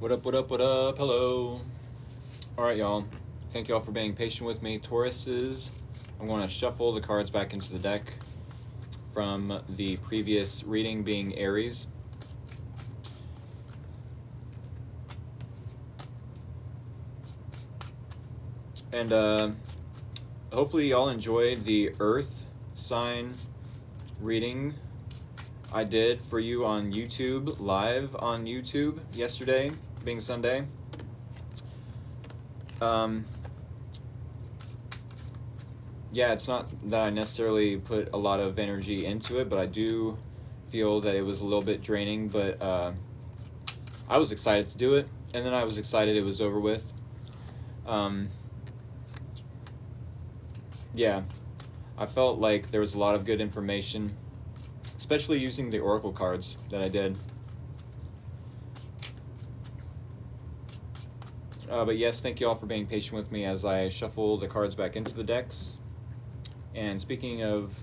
What up, what up, what up? Hello. Alright, y'all. Thank y'all for being patient with me. Tauruses. I'm going to shuffle the cards back into the deck from the previous reading being Aries. And hopefully y'all enjoyed the Earth sign reading I did for you on YouTube, live on YouTube yesterday, being Sunday. Yeah, it's not that I necessarily put a lot of energy into it, but I do feel that it was a little bit draining, but I was excited to do it, and then I was excited it was over with. Yeah, I felt like there was a lot of good information, especially using the oracle cards that I did. But yes, thank you all for being patient with me as I shuffle the cards back into the decks. And speaking of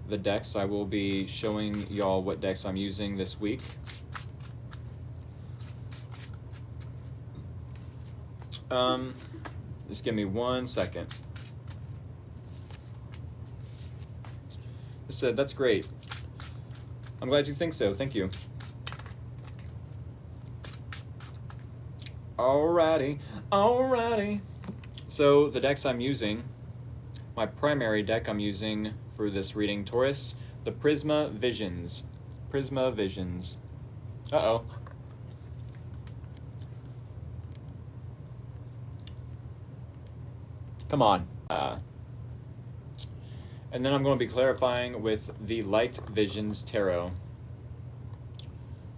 the decks, I will be showing y'all what decks I'm using this week. Just give me 1 second. I said, that's great. I'm glad you think so. Thank you. Alrighty. So the decks I'm using, my primary deck I'm using for this reading, Taurus, the Prisma Visions. Uh-oh. Come on. And then I'm going to be clarifying with the Light Visions Tarot.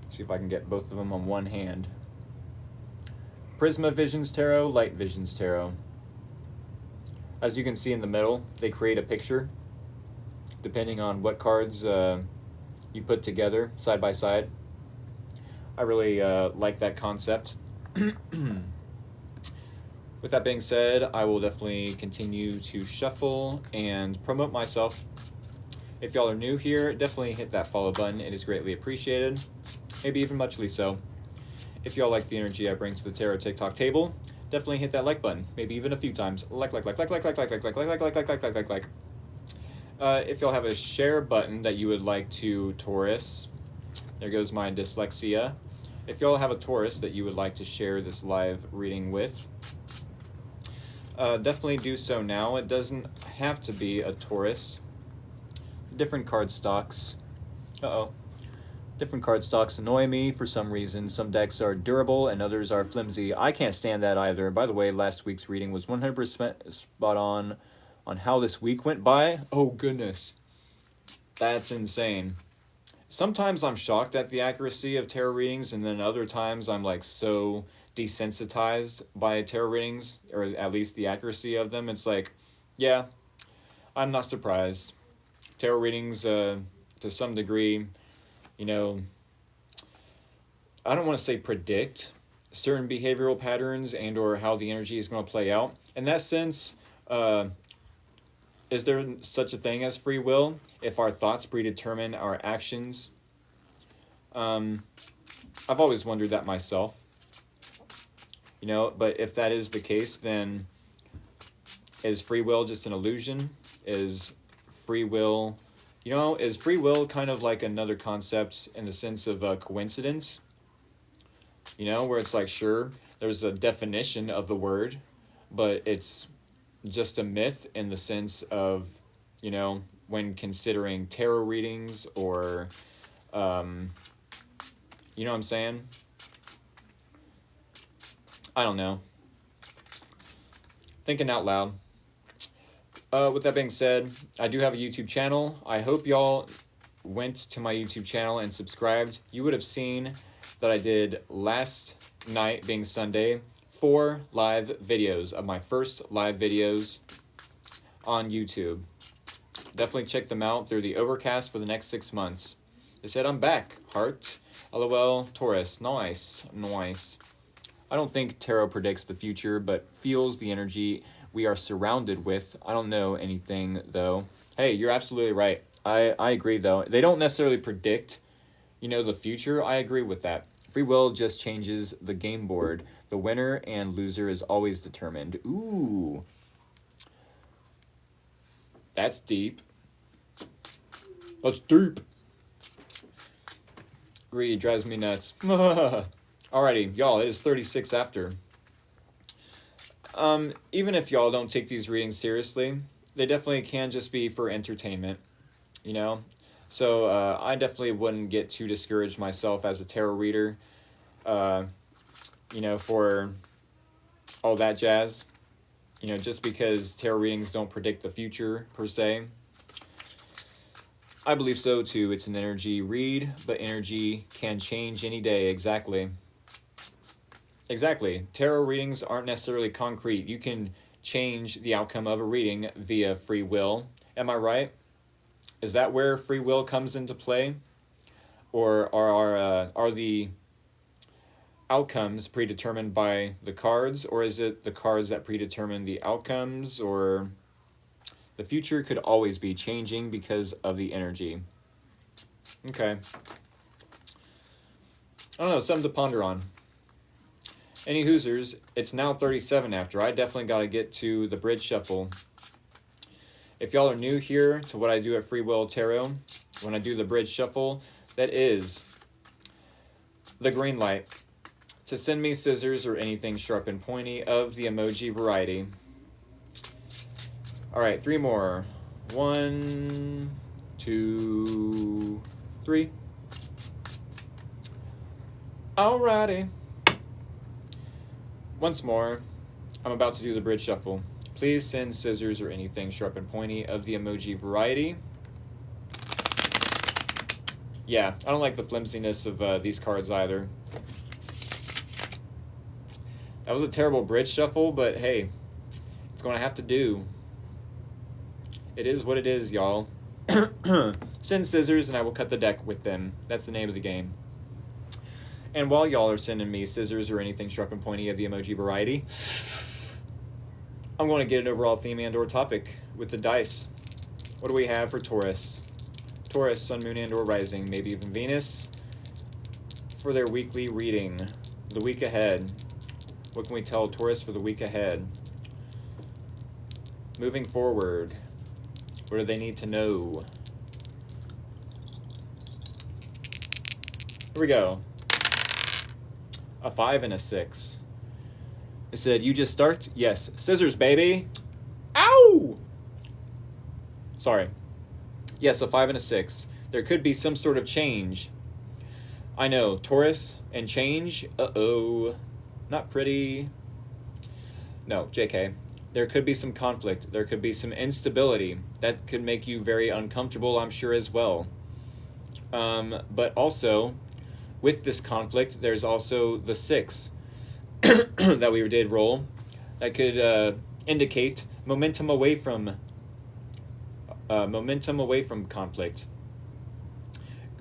Let's see if I can get both of them on one hand. Prisma Visions Tarot, Light Visions Tarot. As you can see in the middle, they create a picture depending on what cards you put together side by side. I really like that concept. With that being said, I will definitely continue to shuffle and promote myself. If y'all are new here, definitely hit that follow button. It is greatly appreciated, maybe even muchly so. If y'all like the energy I bring to the tarot TikTok table, definitely hit that like button, maybe even a few times. Like. If y'all have a share button that you would like to Taurus, there goes my dyslexia. If y'all have a Taurus that you would like to share this live reading with, definitely do so now. It doesn't have to be a Taurus. Different card stocks. Different card stocks annoy me for some reason. Some decks are durable and others are flimsy. I can't stand that either. By the way, last week's reading was 100% spot on how this week went by. Oh goodness. That's insane. Sometimes I'm shocked at the accuracy of tarot readings, and then other times I'm like so desensitized by tarot readings, or at least the accuracy of them. It's like, yeah, I'm not surprised. Tarot readings, to some degree, you know, I don't want to say predict certain behavioral patterns and or how the energy is going to play out. In that sense, is there such a thing as free will if our thoughts predetermine our actions? I've always wondered that myself. You know, but if that is the case, then is free will just an illusion? Is free will, is free will kind of like another concept in the sense of coincidence? Where it's like, sure, there's a definition of the word, but it's just a myth in the sense of, when considering tarot readings or, you know what I'm saying? I don't know. Thinking out loud. With that being said, I do have a YouTube channel. I hope y'all went to my YouTube channel and subscribed. You would have seen that I did last night, being Sunday, 4 live videos of my first live videos on YouTube. Definitely check them out. They're the Overcast for the next 6 months. They said, I'm back, heart. LOL, Taurus. Nice. I don't think tarot predicts the future, but feels the energy we are surrounded with. I don't know anything, though. Hey, you're absolutely right. I agree, though. They don't necessarily predict, the future. I agree with that. Free will just changes the game board. The winner and loser is always determined. Ooh. That's deep. That's deep. Greed drives me nuts. Alrighty, y'all, it is 36 after. Even if y'all don't take these readings seriously, they definitely can just be for entertainment, you know? So I definitely wouldn't get too discouraged myself as a tarot reader, you know, for all that jazz. You know, just because tarot readings don't predict the future, per se. I believe so, too. It's an energy read, but energy can change any day, exactly. Exactly. Tarot readings aren't necessarily concrete. You can change the outcome of a reading via free will. Am I right? Is that where free will comes into play? Or are the outcomes predetermined by the cards? Or is it the cards that predetermine the outcomes? Or the future could always be changing because of the energy. Okay. I don't know, something to ponder on. Any Hoosers, it's now 37 after. I definitely got to get to the bridge shuffle. If y'all are new here to what I do at Free Will Tarot, when I do the bridge shuffle, that is the green light to send me scissors or anything sharp and pointy of the emoji variety. All right, 3 more. 1, 2, 3. Alrighty. Once more, I'm about to do the bridge shuffle. Please send scissors or anything sharp and pointy of the emoji variety. Yeah, I don't like the flimsiness of these cards either. That was a terrible bridge shuffle, but hey, it's going to have to do. It is what it is, y'all. Send scissors and I will cut the deck with them. That's the name of the game. And while y'all are sending me scissors or anything sharp and pointy of the emoji variety, I'm going to get an overall theme and or topic with the dice. What do we have for Taurus? Taurus, Sun, Moon, and or Rising, maybe even Venus, for their weekly reading. The week ahead. What can we tell Taurus for the week ahead? Moving forward. What do they need to know? Here we go. A 5 and a 6. It said, you just start? Yes. Scissors, baby. Ow! Sorry. Yes, a 5 and a 6. There could be some sort of change. I know. Taurus and change? Uh-oh. Not pretty. No, JK. There could be some conflict. There could be some instability. That could make you very uncomfortable, I'm sure, as well. But also, with this conflict, there's also the 6 that we did roll. That could indicate momentum away from conflict.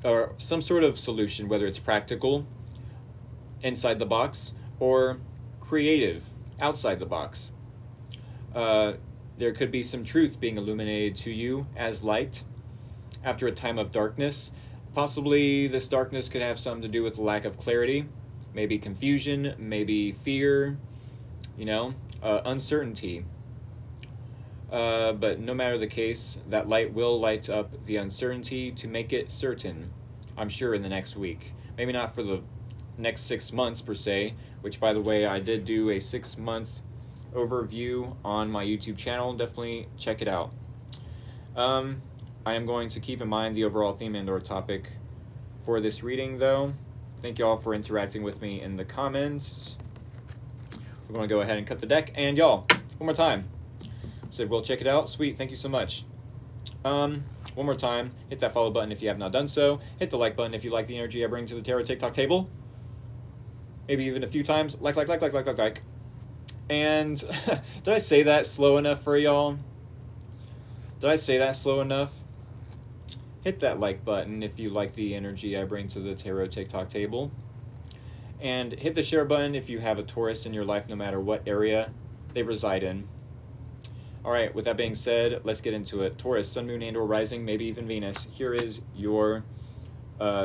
Or some sort of solution, whether it's practical, inside the box, or creative, outside the box. There could be some truth being illuminated to you as light after a time of darkness. Possibly this darkness could have something to do with lack of clarity, maybe confusion, maybe fear, uncertainty. But no matter the case, that light will light up the uncertainty to make it certain, I'm sure, in the next week. Maybe not for the next 6 months per se, which, by the way, I did do a 6-month overview on my YouTube channel. Definitely check it out. I am going to keep in mind the overall theme and or topic for this reading, though. Thank you all for interacting with me in the comments. We're going to go ahead and cut the deck. And y'all, one more time. Said, we'll check it out. Sweet. Thank you so much. One more time. Hit that follow button if you have not done so. Hit the like button if you like the energy I bring to the Tarot TikTok table. Maybe even a few times. Like. And did I say that slow enough for y'all? Did I say that slow enough? Hit that like button if you like the energy I bring to the Tarot TikTok table. And hit the share button if you have a Taurus in your life, no matter what area they reside in. All right, with that being said, let's get into it. Taurus, Sun, Moon, and or Rising, maybe even Venus. Here is your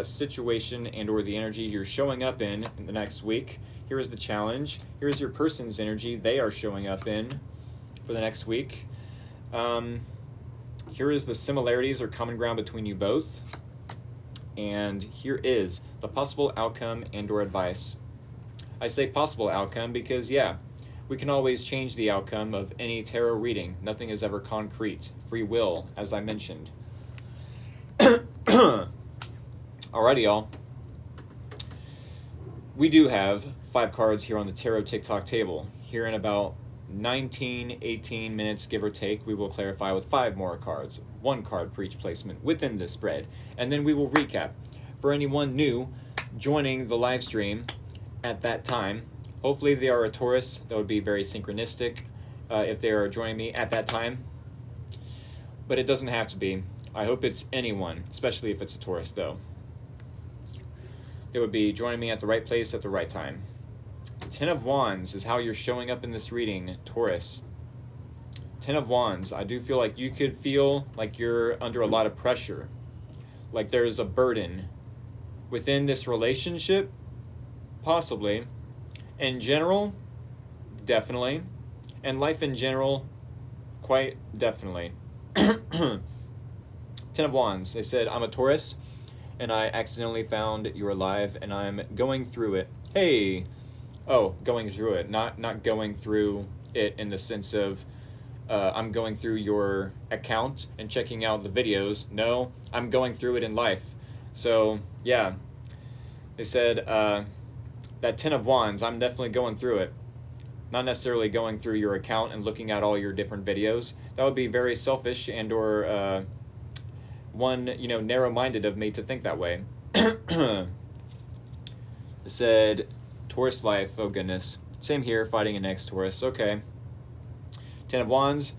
situation and or the energy you're showing up in the next week. Here is the challenge. Here's your person's energy they are showing up in for the next week. Here is the similarities or common ground between you both. And here is the possible outcome and or advice. I say possible outcome because, yeah, we can always change the outcome of any tarot reading. Nothing is ever concrete. Free will, as I mentioned. Alrighty, y'all. We do have 5 cards here on the tarot TikTok table. Here in about 19, 18 minutes, give or take, we will clarify with 5 more cards. 1 card for each placement within the spread. And then we will recap. For anyone new joining the live stream at that time, hopefully they are a Taurus. That would be very synchronistic if they are joining me at that time. But it doesn't have to be. I hope it's anyone, especially if it's a Taurus, though. They would be joining me at the right place at the right time. 10 of Wands is how you're showing up in this reading, Taurus. 10 of Wands, I do feel like you could feel like you're under a lot of pressure. Like there's a burden within this relationship, possibly. In general, definitely. And life in general, quite definitely. 10 of Wands, they said, I'm a Taurus, and I accidentally found you're alive, and I'm going through it. Hey! Oh, going through it, not going through it in the sense of I'm going through your account and checking out the videos. No, I'm going through it in life. So, yeah. They said that 10 of Wands, I'm definitely going through it. Not necessarily going through your account and looking at all your different videos. That would be very selfish and or narrow-minded of me to think that way. It said Taurus life, oh goodness. Same here, fighting an ex-Taurus. Okay. 10 of Wands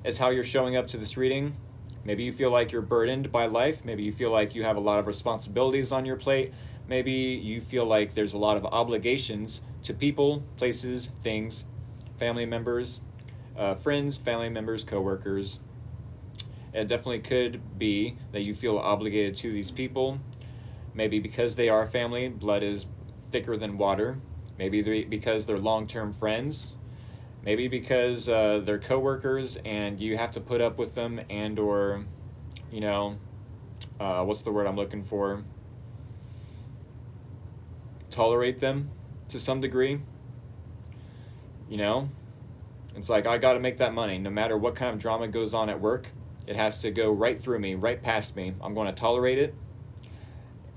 is how you're showing up to this reading. Maybe you feel like you're burdened by life. Maybe you feel like you have a lot of responsibilities on your plate. Maybe you feel like there's a lot of obligations to people, places, things, family members, friends, family members, co-workers. It definitely could be that you feel obligated to these people. Maybe because they are family, blood is thicker than water. Maybe because they're long-term friends. Maybe because they're coworkers and you have to put up with them and or, what's the word I'm looking for? Tolerate them to some degree. It's like, I got to make that money. No matter what kind of drama goes on at work, it has to go right through me, right past me. I'm going to tolerate it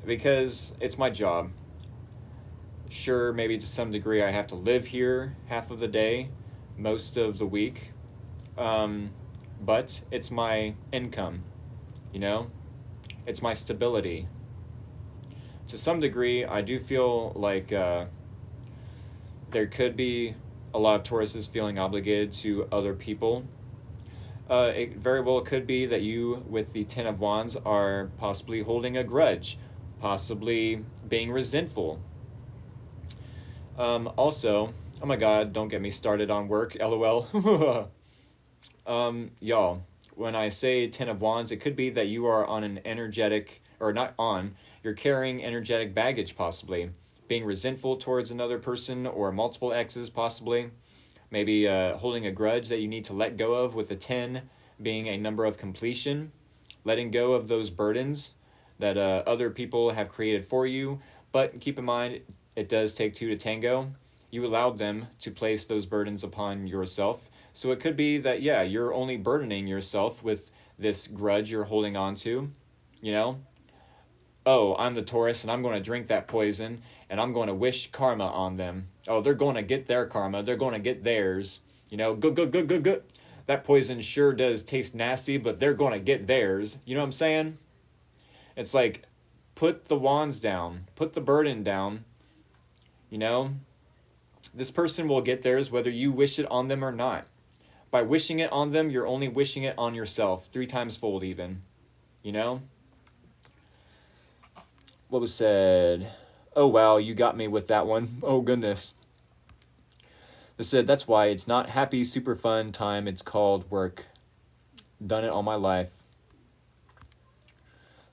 because it's my job. Sure, maybe to some degree I have to live here half of the day, most of the week, but it's my income, it's my stability. To some degree, I do feel like there could be a lot of Tauruses feeling obligated to other people. It very well could be that you, with the 10 of Wands, are possibly holding a grudge, possibly being resentful. Also, oh my god, don't get me started on work, lol. Y'all, when I say 10 of Wands, it could be that you are on an energetic, or not on, you're carrying energetic baggage possibly. Being resentful towards another person or multiple exes possibly. Maybe holding a grudge that you need to let go of, with a 10 being a number of completion. Letting go of those burdens that other people have created for you. But keep in mind, it does take 2 to tango. You allowed them to place those burdens upon yourself. So it could be that, yeah, you're only burdening yourself with this grudge you're holding on to, Oh, I'm the Taurus and I'm going to drink that poison and I'm going to wish karma on them. Oh, they're going to get their karma. They're going to get theirs. Good. That poison sure does taste nasty, but they're going to get theirs. You know what I'm saying? It's like, put the wands down. Put the burden down. This person will get theirs whether you wish it on them or not. By wishing it on them, you're only wishing it on yourself. 3 times fold even. What was said? Oh, wow, you got me with that one. Oh, goodness. They said, that's why it's not happy, super fun time. It's called work. Done it all my life.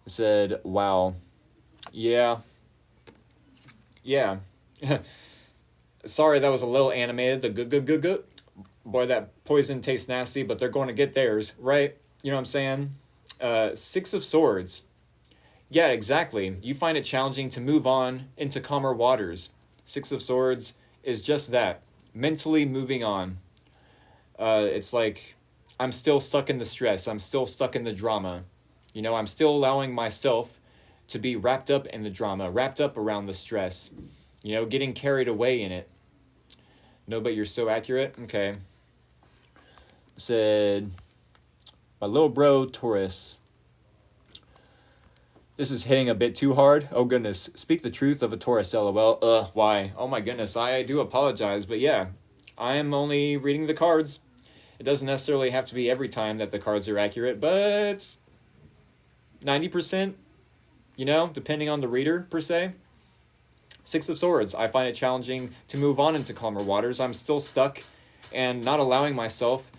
They said, wow. Yeah. Yeah. Sorry, that was a little animated. The good, good, good, good. Boy, that poison tastes nasty, but they're going to get theirs, right? You know what I'm saying? Six of Swords. Yeah, exactly. You find it challenging to move on into calmer waters. Six of Swords is just that. Mentally moving on. It's like I'm still stuck in the stress. I'm still stuck in the drama. You know, I'm still allowing myself to be wrapped up in the drama, wrapped up around the stress. You know, getting carried away in it. No, but you're so accurate. Okay. Said, my little bro, Taurus. This is hitting a bit too hard. Oh goodness. Speak the truth of a Taurus, lol. Why? Oh my goodness. I do apologize, but yeah. I am only reading the cards. It doesn't necessarily have to be every time that the cards are accurate, but 90%, you know, depending on the reader, per se. Six of Swords. I find it challenging to move on into calmer waters. I'm still stuck and not allowing myself,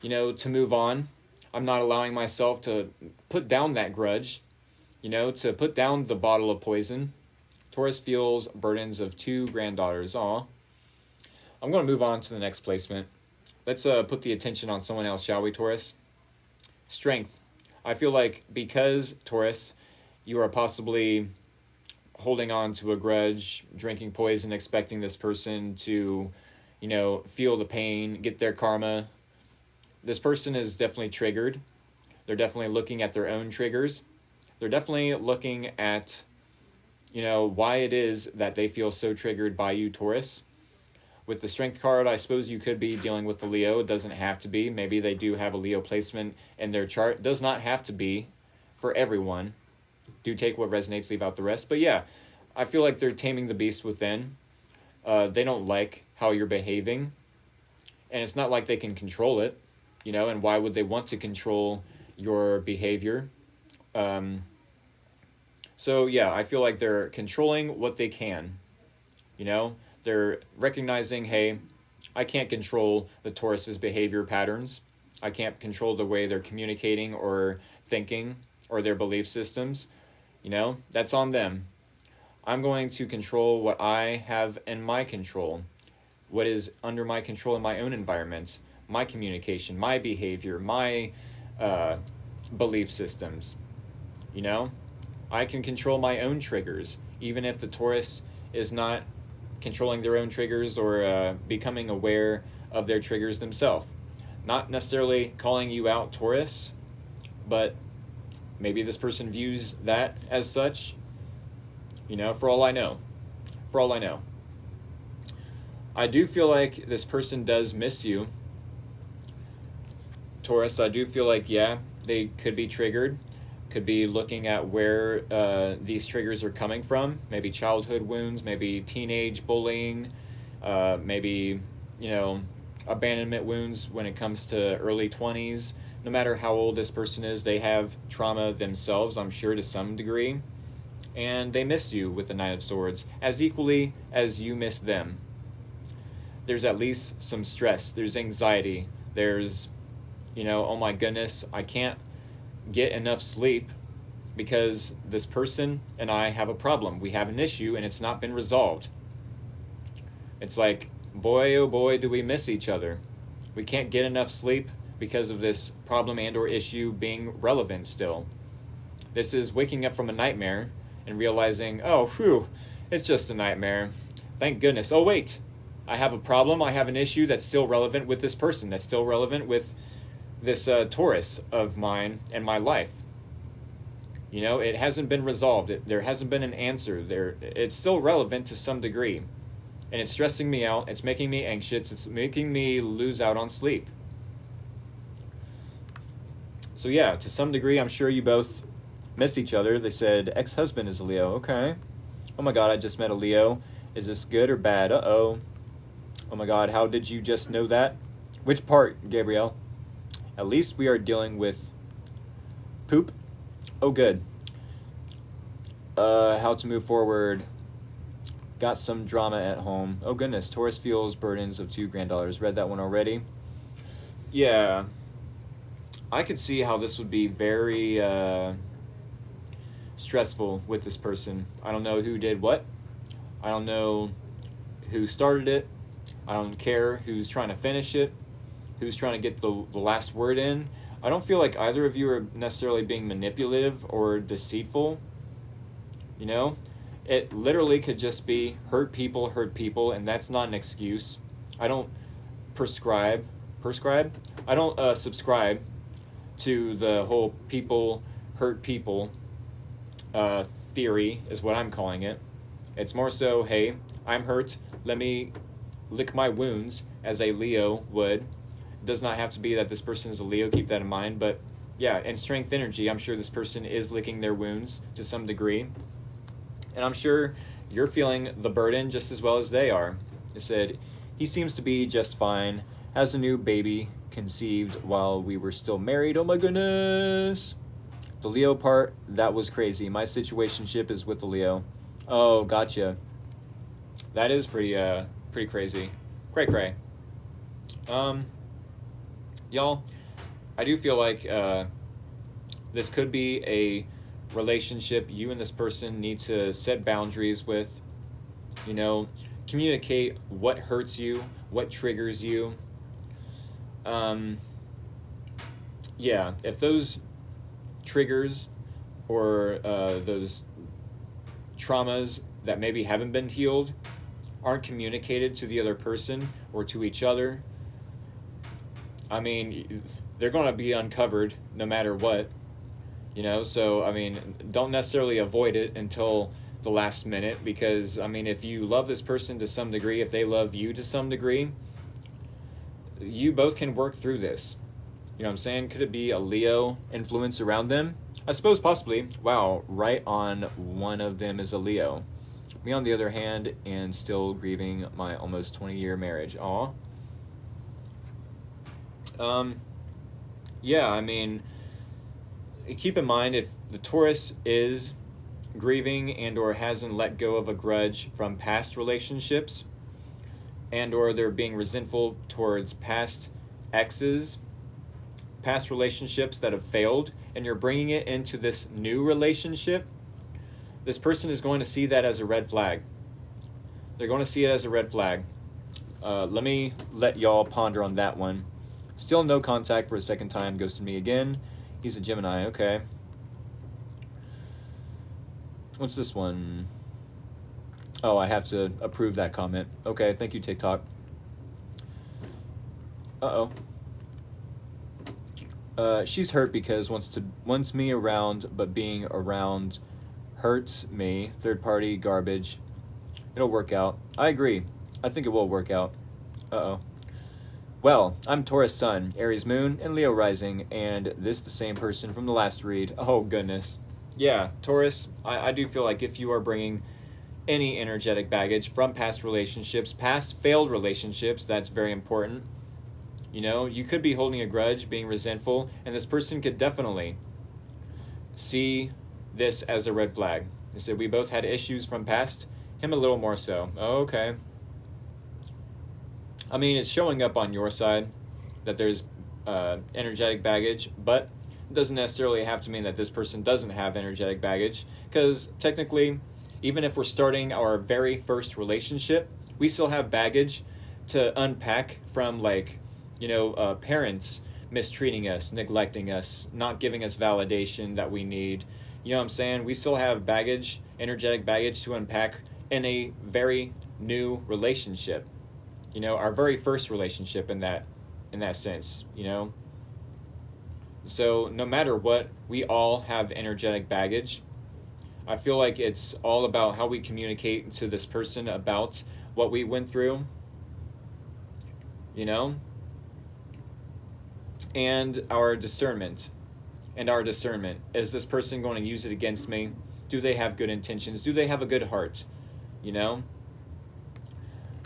you know, to move on. I'm not allowing myself to put down that grudge, you know, to put down the bottle of poison. Taurus feels burdens of two granddaughters. Aw. I'm going to move on to the next placement. Let's put the attention on someone else, shall we, Taurus? Strength. I feel like because, Taurus, you are possibly holding on to a grudge, drinking poison, expecting this person to, you know, feel the pain, get their karma. This person is definitely triggered. They're definitely looking at their own triggers. They're definitely looking at, you know, why it is that they feel so triggered by you, Taurus. With the Strength card, I suppose you could be dealing with the Leo. It doesn't have to be. Maybe they do have a Leo placement in their chart. It does not have to be for everyone. Do take what resonates, leave out the rest. But yeah, I feel like they're taming the beast within. They don't like how you're behaving. And it's not like they can control it, you know, and why would they want to control your behavior? So yeah, I feel like they're controlling what they can, you know? They're recognizing, hey, I can't control the Taurus's behavior patterns. I can't control the way they're communicating or thinking or their belief systems. You know, that's on them. I'm going to control what I have in my control, what is under my control in my own environment, my communication, my behavior, my belief systems. You know, I can control my own triggers, even if the Taurus is not controlling their own triggers or becoming aware of their triggers themselves. Not necessarily calling you out, Taurus, but maybe this person views that as such, you know, for all I know. For all I know. I do feel like this person does miss you, Taurus. I do feel like, yeah, they could be triggered. Could be looking at where these triggers are coming from. Maybe childhood wounds, maybe teenage bullying, maybe, you know, abandonment wounds when it comes to early 20s. No matter how old this person is, they have trauma themselves, I'm sure, to some degree. And they miss you with the Knight of Swords as equally as you miss them. There's at least some stress. There's anxiety. There's, you know, oh my goodness, I can't get enough sleep because this person and I have a problem. We have an issue and it's not been resolved. It's like, boy, oh boy, do we miss each other. We can't get enough sleep because of this problem and or issue being relevant still. This is waking up from a nightmare and realizing, oh, phew, it's just a nightmare. Thank goodness. Oh, wait, I have a problem. I have an issue that's still relevant with this person, that's still relevant with this Taurus of mine and my life. You know, it hasn't been resolved. There hasn't been an answer. It's still relevant to some degree. And it's stressing me out. It's making me anxious. It's making me lose out on sleep. So yeah, to some degree, I'm sure you both missed each other. They said ex-husband is a Leo. Okay. Oh my God, I just met a Leo. Is this good or bad? Uh-oh. Oh my God, how did you just know that? Which part, Gabrielle? At least we are dealing with poop. Oh, good. How to move forward. Got some drama at home. Oh, goodness. Taurus feels burdens of two granddaughters. Read that one already. Yeah. I could see how this would be very stressful with this person. I don't know who did what. I don't know who started it. I don't care who's trying to finish it, who's trying to get the last word in. I don't feel like either of you are necessarily being manipulative or deceitful. You know, it literally could just be hurt people, and that's not an excuse. I don't prescribe. I don't subscribe to the whole people hurt people theory, is what I'm calling it. It's more so, hey, I'm hurt. Let me lick my wounds as a Leo would. It does not have to be that this person is a Leo, keep that in mind. But yeah, in strength energy, I'm sure this person is licking their wounds to some degree. And I'm sure you're feeling the burden just as well as they are. It said, he seems to be just fine. Has a new baby conceived while we were still married. Oh my goodness. The Leo part, that was crazy. My situationship is with the Leo. Oh, gotcha. That is pretty crazy. Cray. Y'all, I do feel like this could be a relationship you and this person need to set boundaries with. You know, communicate what hurts you, what triggers you. Yeah, if those triggers or those traumas that maybe haven't been healed aren't communicated to the other person or to each other, I mean, they're going to be uncovered no matter what, you know? So, I mean, don't necessarily avoid it until the last minute, because, I mean, if you love this person to some degree, if they love you to some degree, you both can work through this. You know what I'm saying? Could it be a Leo influence around them? I suppose possibly. Wow, right on, one of them is a Leo. Me, on the other hand, and still grieving my almost 20-year marriage. Aw. Yeah, I mean, keep in mind, if the Taurus is grieving and or hasn't let go of a grudge from past relationships, and or they're being resentful towards past exes, past relationships that have failed, and you're bringing it into this new relationship, this person is going to see that as a red flag. They're going to see it as a red flag. Let me let y'all ponder on that one. Still no contact for a second time, ghosted me again. He's a Gemini, okay. What's this one? Oh, I have to approve that comment. Okay, thank you, TikTok. Uh-oh. She's hurt because wants me around, but being around hurts me. Third party garbage. It'll work out. I agree. I think it will work out. Uh-oh. Well, I'm Taurus Sun, Aries Moon, and Leo Rising, and this the same person from the last read. Oh, goodness. Yeah, Taurus, I do feel like if you are bringing any energetic baggage from past relationships, past failed relationships, that's very important. You know, you could be holding a grudge, being resentful, and this person could definitely see this as a red flag. They said we both had issues from past, him a little more so. Oh, okay. I mean, it's showing up on your side that there's energetic baggage, but it doesn't necessarily have to mean that this person doesn't have energetic baggage, because technically, even if we're starting our very first relationship, we still have baggage to unpack from, like, you know, parents mistreating us, neglecting us, not giving us validation that we need. You know what I'm saying? We still have baggage, energetic baggage to unpack in a very new relationship. You know, our very first relationship in that sense, you know? So no matter what, we all have energetic baggage. I feel like it's all about how we communicate to this person about what we went through, you know? And our discernment. Is this person going to use it against me? Do they have good intentions? Do they have a good heart? You know?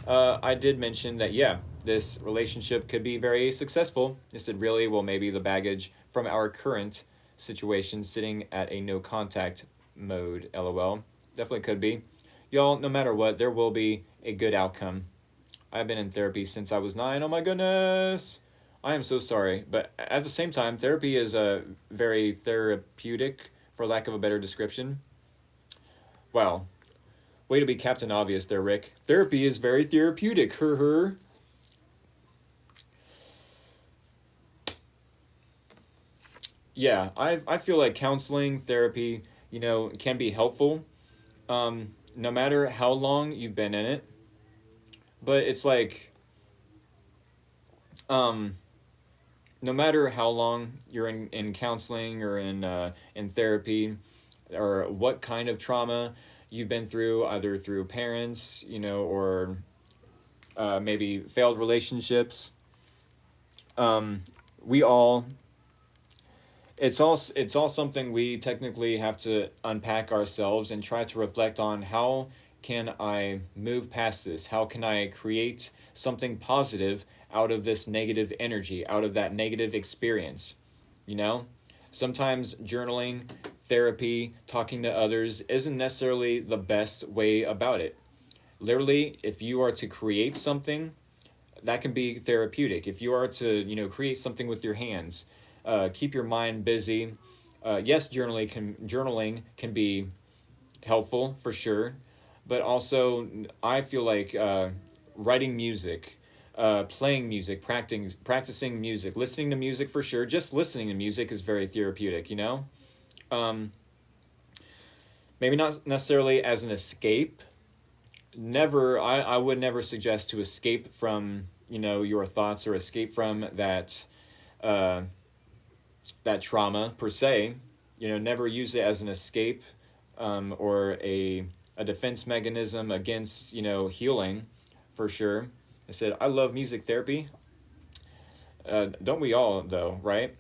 I did mention that, yeah, this relationship could be very successful. It said, really? Well, maybe the baggage from our current situation sitting at a no contact mode, LOL. Definitely could be. Y'all, no matter what, there will be a good outcome. I've been in therapy since I was 9. Oh my goodness. I am so sorry. But at the same time, therapy is very therapeutic, for lack of a better description. Wow. Way to be Captain Obvious there, Rick. Therapy is very therapeutic. Her. Yeah, I feel like counseling, therapy, can be helpful. No matter how long you've been in it, but it's like, um, no matter how long you're in counseling or in therapy, or what kind of trauma you've been through, either through parents, or maybe failed relationships. We all it's all something we technically have to unpack ourselves and try to reflect on: how can I move past this? How can I create something positive out of this negative energy, out of that negative experience? You know? Sometimes journaling, therapy, talking to others isn't necessarily the best way about it. Literally, if you are to create something, that can be therapeutic. If you are to, create something with your hands, keep your mind busy. Yes, journaling can be helpful for sure, but also I feel like writing music, playing music, practicing music, listening to music for sure. Just listening to music is very therapeutic. Um, Maybe not necessarily as an escape. Never, I would never suggest to escape from your thoughts, or escape from uh, that trauma per se. Never use it as an escape, or a defense mechanism against healing, for sure. I said I love music therapy. Don't we all though, right?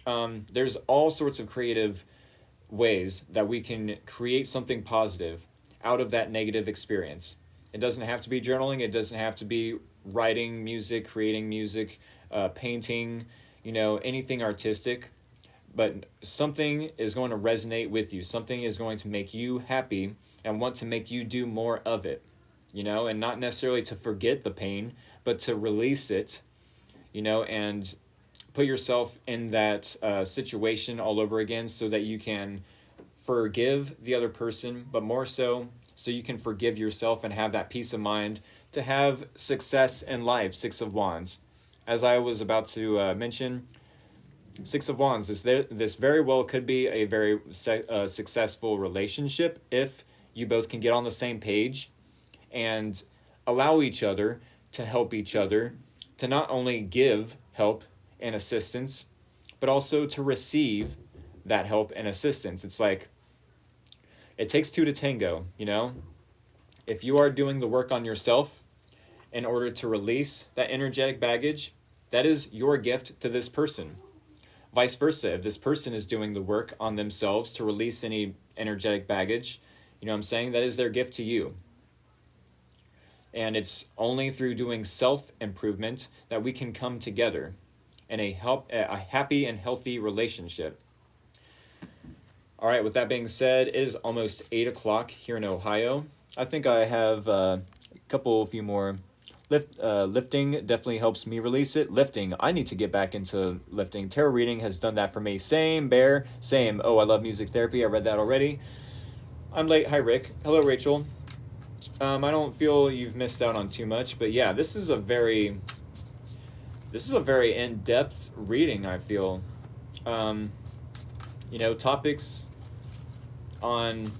There's all sorts of creative ways that we can create something positive out of that negative experience. It doesn't have to be journaling. It doesn't have to be writing music, creating music, painting, anything artistic. But something is going to resonate with you. Something is going to make you happy and want to make you do more of it, and not necessarily to forget the pain, but to release it, and put yourself in that situation all over again, so that you can forgive the other person, but more so you can forgive yourself and have that peace of mind to have success in life. Six of Wands. As I was about to mention, Six of Wands, this very well could be a very successful relationship if you both can get on the same page and allow each other to help each other, to not only give help and assistance, but also to receive that help and assistance. It's like it takes two to tango. If you are doing the work on yourself in order to release that energetic baggage, that is your gift to this person. Vice versa, if this person is doing the work on themselves to release any energetic baggage, what I'm saying, that is their gift to you. And it's only through doing self-improvement that we can come together in a happy and healthy relationship. All right, with that being said, it is almost 8 o'clock here in Ohio. I think I have a few more. Lifting definitely helps me release it. Lifting, I need to get back into lifting. Tarot reading has done that for me. Same, Bear. Same. Oh, I love music therapy. I read that already. I'm late. Hi, Rick. Hello, Rachel. I don't feel you've missed out on too much, but yeah, this is a very in-depth reading, I feel. Topics on,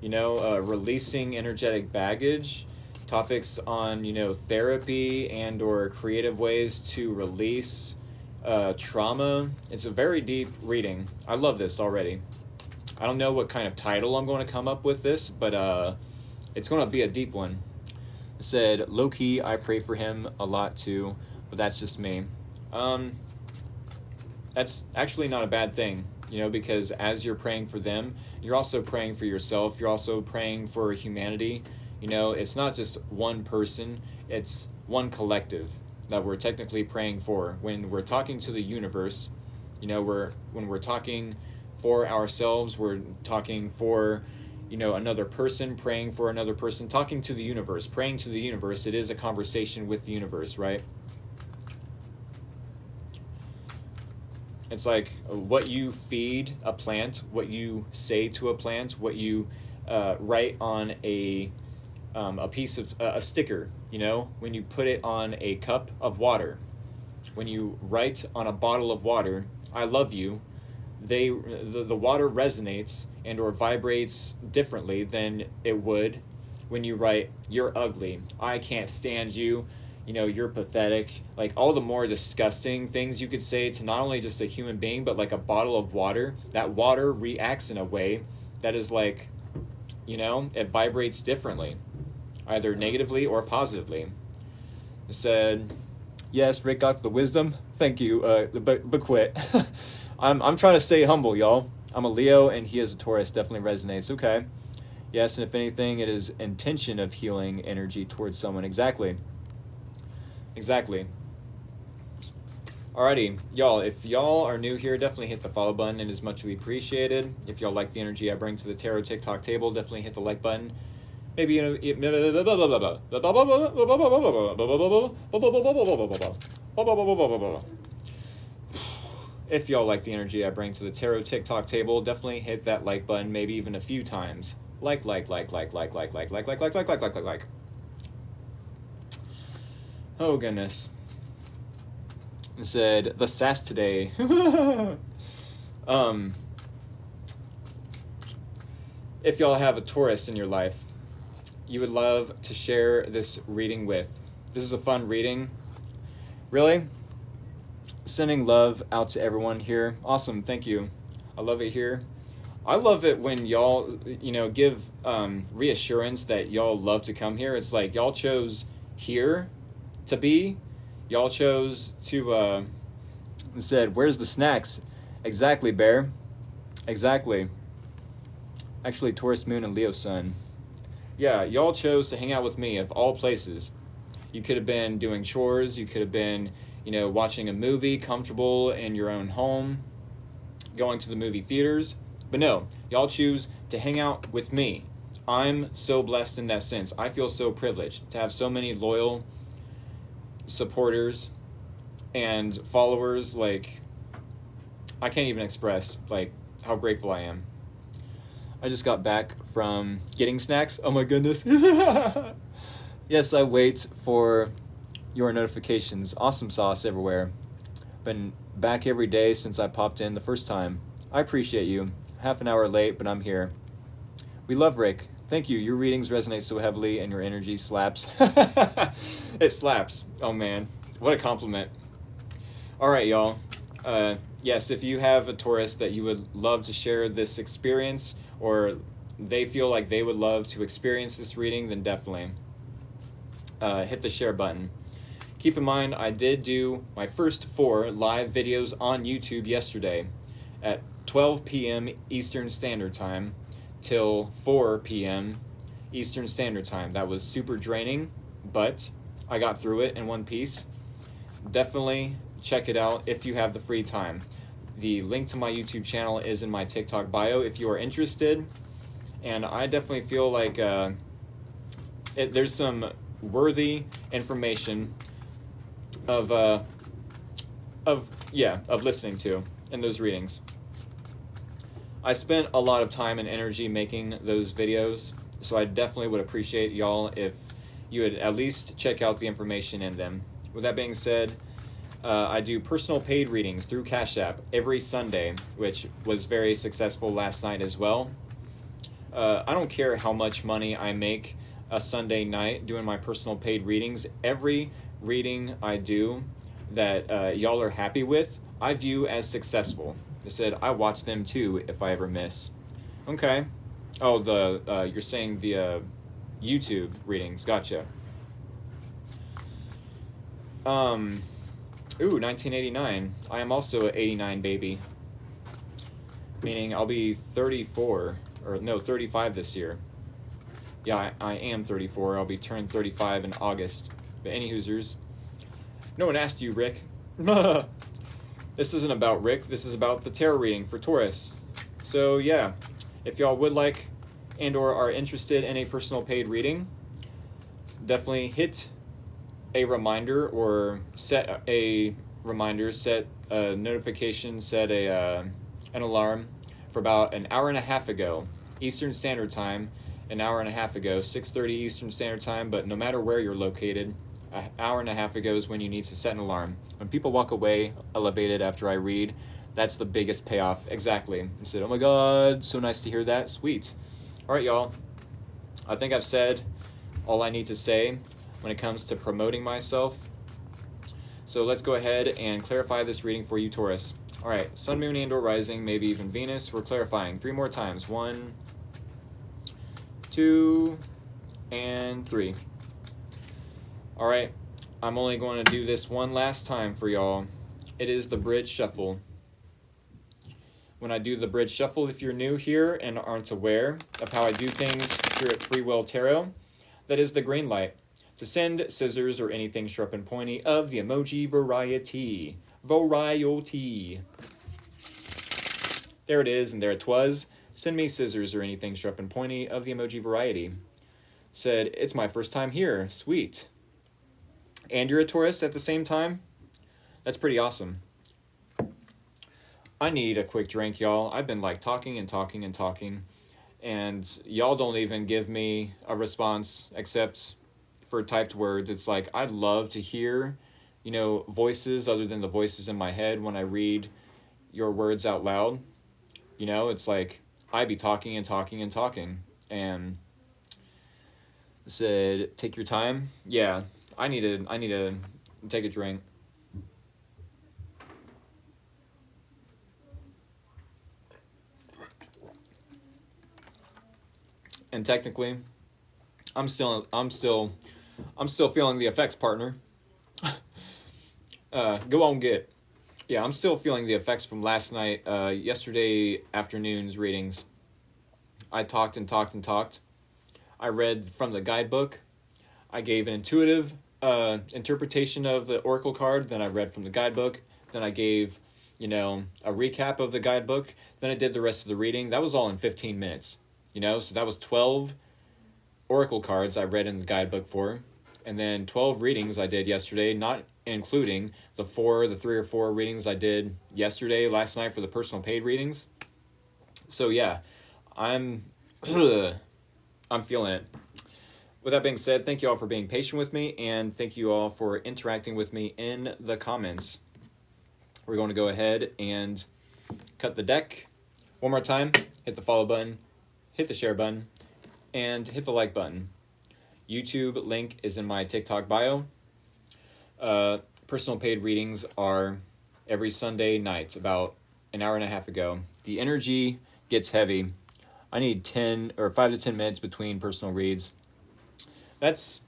releasing energetic baggage, topics on, therapy and or creative ways to release trauma. It's a very deep reading. I love this already. I don't know what kind of title I'm going to come up with this, but it's going to be a deep one. It said, low-key, I pray for him a lot too, but that's just me. That's actually not a bad thing, because as you're praying for them, you're also praying for yourself. You're also praying for humanity. It's not just one person, it's one collective that we're technically praying for. When we're talking to the universe, when we're talking for ourselves, we're talking for, another person, praying for another person, talking to the universe, praying to the universe. It is a conversation with the universe, right? It's like what you feed a plant, what you say to a plant, what you write on a piece of a sticker, you know, when you put it on a cup of water, when you write on a bottle of water, I love you, the water resonates and or vibrates differently than it would when you write you're ugly, I can't stand you, you know, you're pathetic, like all the more disgusting things you could say to not only just a human being but like a bottle of water. That water reacts in a way that is like, you know, it vibrates differently, either negatively or positively. It said, yes, Rick got the wisdom. Thank you, but quit. I'm trying to stay humble, y'all. I'm a Leo and he is a Taurus. Definitely resonates. Okay. Yes, and if anything, it is intention of healing energy towards someone. Exactly. Exactly. Alrighty, y'all, if y'all are new here, definitely hit the follow button. It is muchly appreciated. If y'all like the energy I bring to the Tarot TikTok table, definitely hit the like button. Maybe, you know, if y'all like the energy I bring to the Tarot TikTok table, definitely hit that like button, maybe even a few times. Like. Oh, goodness. It said, the sass today. If y'all have a Taurus in your life, you would love to share this reading with. This is a fun reading. Really? Sending love out to everyone here. Awesome, thank you. I love it here. I love it when y'all, you know, give reassurance that y'all love to come here. It's like y'all chose here to be. Y'all chose to, said, where's the snacks? Exactly, Bear. Exactly. Actually, Taurus Moon and Leo Sun. Yeah, y'all chose to hang out with me of all places. You could have been doing chores. You could have been, you know, watching a movie, comfortable in your own home, going to the movie theaters. But no, y'all choose to hang out with me. I'm so blessed in that sense. I feel so privileged to have so many loyal supporters and followers. Like, I can't even express, like, how grateful I am. I just got back from getting snacks. Oh my goodness. Yes, I wait for your notifications. Awesome sauce everywhere. Been back every day since I popped in the first time. I appreciate you. Half an hour late, but I'm here. We love Rick. Thank you. Your readings resonate so heavily and your energy slaps. It slaps. Oh man. What a compliment. All right, y'all. Yes, if you have a Taurus that you would love to share this experience, or they feel like they would love to experience this reading, then definitely hit the share button. Keep in mind, I did do my first 4 live videos on YouTube yesterday at 12 p.m. Eastern Standard Time till 4 p.m. Eastern Standard Time. That was super draining, but I got through it in one piece. Definitely check it out if you have the free time. The link to my YouTube channel is in my TikTok bio if you are interested. And I definitely feel like there's some worthy information of listening to in those readings. I spent a lot of time and energy making those videos, so I definitely would appreciate y'all if you would at least check out the information in them. With that being said, I do personal paid readings through Cash App every Sunday, which was very successful last night as well. I don't care how much money I make a Sunday night doing my personal paid readings. Every reading I do that y'all are happy with, I view as successful. I said I watch them too if I ever miss. Okay. Oh, you're saying the YouTube readings. Gotcha. 1989. I am also an 89 baby. Meaning I'll be 34, or no, 35 this year. Yeah, I am 34. I'll be turned 35 in August. But any hoosers. No one asked you, Rick. This isn't about Rick. This is about the tarot reading for Taurus. So yeah, if y'all would like and or are interested in a personal paid reading, definitely hit a reminder or set a reminder, set a notification, set an alarm for about an hour and a half ago. Eastern Standard Time an hour and a half ago, 6:30 Eastern Standard Time, but no matter where you're located, an hour and a half ago is when you need to set an alarm. When people walk away elevated after I read, that's the biggest payoff. Exactly. I said, oh my God, so nice to hear that. Sweet. All right, y'all. I think I've said all I need to say when it comes to promoting myself. So let's go ahead and clarify this reading for you, Taurus. All right, Sun, Moon, and or Rising, maybe even Venus. We're clarifying 3 more times. 1, 2, and 3. All right, I'm only going to do this one last time for y'all. It is the bridge shuffle. When I do the bridge shuffle, if you're new here and aren't aware of how I do things here at Free Will Tarot, that is the green light to send scissors or anything sharp and pointy of the emoji variety. Variety. There it is, and there it was. Send me scissors or anything sharp and pointy of the emoji variety. Said, it's my first time here. Sweet. And you're a Taurus at the same time? That's pretty awesome. I need a quick drink, y'all. I've been like talking and talking and talking, and y'all don't even give me a response except for typed words. It's like, I'd love to hear, voices other than the voices in my head when I read your words out loud. It's like, I be talking and talking and talking, and said, take your time. Yeah, I need to take a drink. And technically, I'm still feeling the effects, partner. Go on, get. Yeah, I'm still feeling the effects from last night, yesterday afternoon's readings. I talked and talked and talked. I read from the guidebook. I gave an intuitive interpretation of the oracle card. Then I read from the guidebook. Then I gave, a recap of the guidebook. Then I did the rest of the reading. That was all in 15 minutes. So that was 12 oracle cards I read in the guidebook for, and then 12 readings I did yesterday, not including the 3 or 4 readings I did last night for the personal paid readings. So yeah, I'm feeling it. With that being said, thank you all for being patient with me, and thank you all for interacting with me in the comments. We're going to go ahead and cut the deck. One more time, hit the follow button, hit the share button, and hit the like button. YouTube link is in my TikTok bio. Personal paid readings are every Sunday night, about an hour and a half ago. The energy gets heavy. I need 5 to 10 minutes between personal reads. That's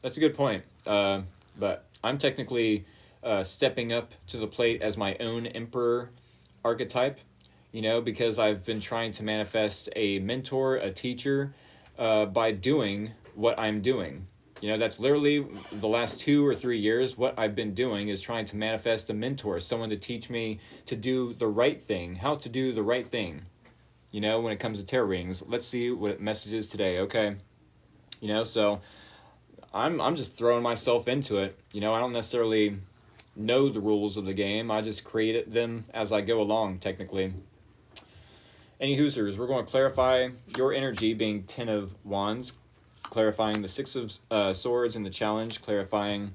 a good point. But I'm technically stepping up to the plate as my own emperor archetype. Because I've been trying to manifest a mentor, a teacher, by doing what I'm doing. That's literally the last 2 or 3 years. What I've been doing is trying to manifest a mentor, someone to teach me to do the right thing, how to do the right thing, when it comes to tarot readings. Let's see what message is today, okay? So I'm just throwing myself into it. I don't necessarily know the rules of the game. I just create them as I go along, technically. Any Hoosers, we're going to clarify your energy being 10 of Wands, clarifying the 6 of Swords in the challenge, clarifying